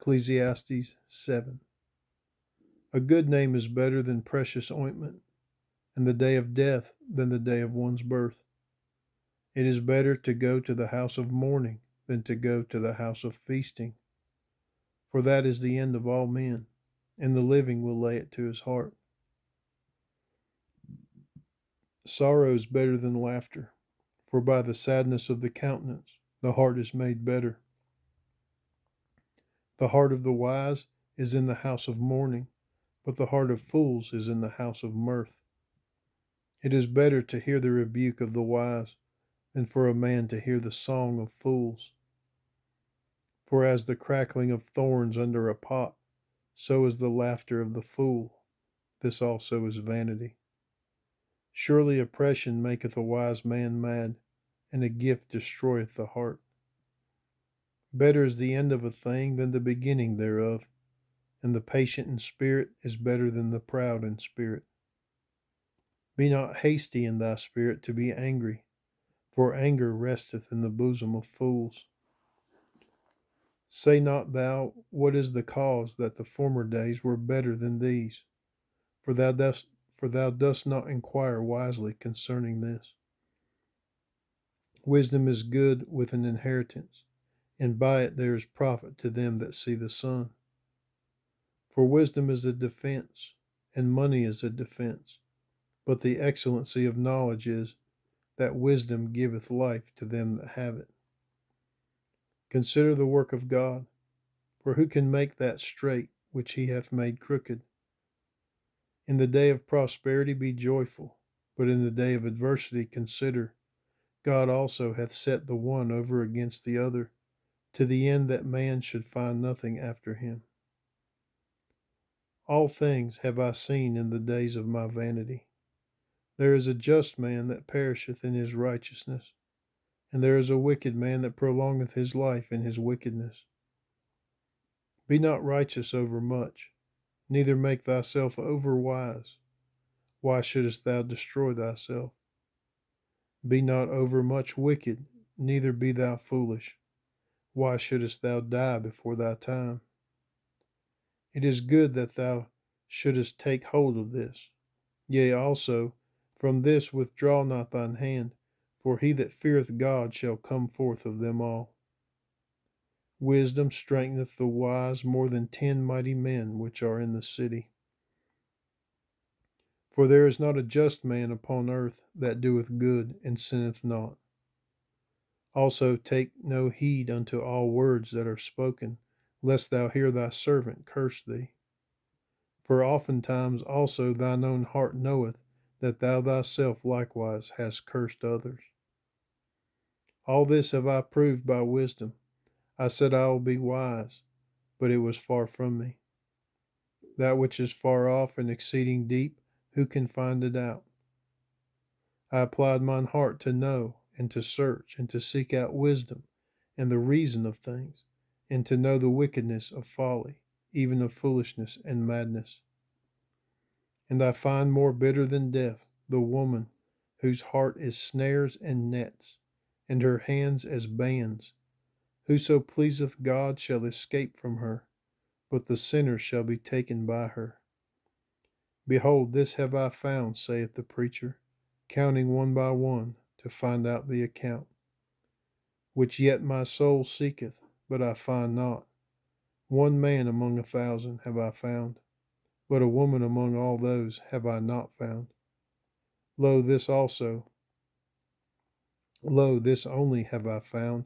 Ecclesiastes 7. A good name is better than precious ointment, and the day of death than the day of one's birth. It is better to go to the house of mourning than to go to the house of feasting, for that is the end of all men, and the living will lay it to his heart. Sorrow is better than laughter, for by the sadness of the countenance the heart is made better. The heart of the wise is in the house of mourning, but the heart of fools is in the house of mirth. It is better to hear the rebuke of the wise than for a man to hear the song of fools. For as the crackling of thorns under a pot, so is the laughter of the fool. This also is vanity. Surely oppression maketh a wise man mad, and a gift destroyeth the heart. Better is the end of a thing than the beginning thereof, and the patient in spirit is better than the proud in spirit. Be not hasty in thy spirit to be angry, for anger resteth in the bosom of fools. Say not thou, what is the cause that the former days were better than these? For thou dost not inquire wisely concerning this. Wisdom is good with an inheritance, and by it there is profit to them that see the sun. For wisdom is a defense, and money is a defense. But the excellency of knowledge is that wisdom giveth life to them that have it. Consider the work of God, for who can make that straight which he hath made crooked? In the day of prosperity be joyful, but in the day of adversity consider, God also hath set the one over against the other, to the end that man should find nothing after him. All things have I seen in the days of my vanity. There is a just man that perisheth in his righteousness, and there is a wicked man that prolongeth his life in his wickedness. Be not righteous over much, neither make thyself over wise. Why shouldest thou destroy thyself? Be not over much wicked, neither be thou foolish. Why shouldest thou die before thy time? It is good that thou shouldest take hold of this. Yea, also, from this withdraw not thine hand, for he that feareth God shall come forth of them all. Wisdom strengtheneth the wise more than 10 mighty men which are in the city. For there is not a just man upon earth that doeth good and sinneth not. Also take no heed unto all words that are spoken, lest thou hear thy servant curse thee. For oftentimes also thine own heart knoweth that thou thyself likewise hast cursed others. All this have I proved by wisdom. I said I will be wise, but it was far from me. That which is far off and exceeding deep, who can find it out? I applied mine heart to know, and to search, and to seek out wisdom, and the reason of things, and to know the wickedness of folly, even of foolishness and madness. And I find more bitter than death the woman whose heart is snares and nets, and her hands as bands. Whoso pleaseth God shall escape from her, but the sinner shall be taken by her. Behold, this have I found, saith the preacher, counting one by one, to find out the account. Which yet my soul seeketh, but I find not. One man among 1,000 have I found, but a woman among all those have I not found. Lo, this also, lo, this only have I found,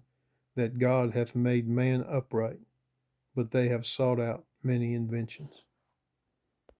that God hath made man upright, but they have sought out many inventions.